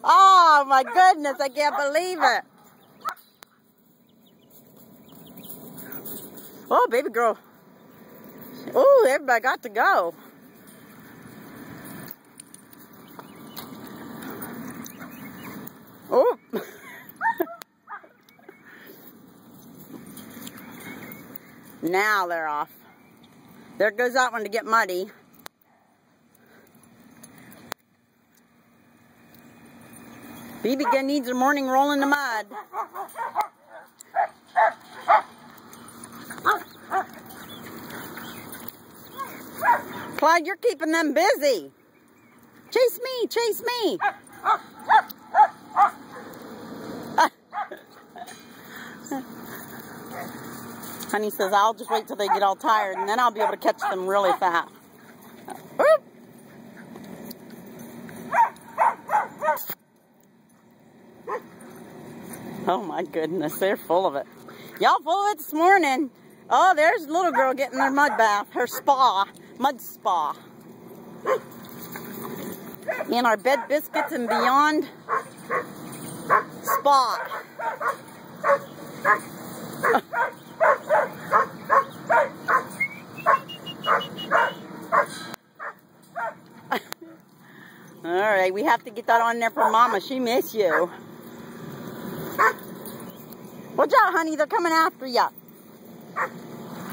Oh my goodness, I can't believe it. Oh, baby girl. Oh, everybody got to go. Oh. Now they're off. There goes that one to get muddy. BB needs a morning roll in the mud. Clyde, you're keeping them busy. Chase me, chase me. Honey says, I'll just wait till they get all tired and then I'll be able to catch them really fast. Whoop. Oh my goodness, they're full of it. Y'all full of it this morning. Oh, there's a little girl getting her mud bath, her spa, mud spa. In our Bed Biscuits and Beyond spa. Alright, we have to get that on there for Mama. She miss you. Watch out, honey. They're coming after you.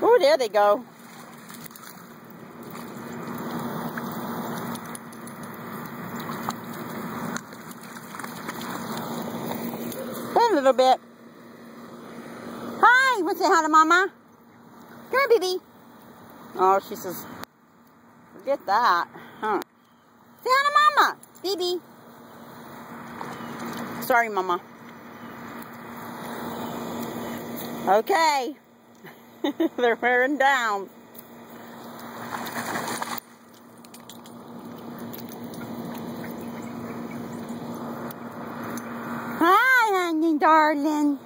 Oh, there they go. Wait a little bit. Hi. Want to say hi to Mama? Come here, baby. Oh, she says, forget that. Huh. Say hi to Mama, baby. Sorry, Mama. Okay. They're wearing down. Hi, honey, darling.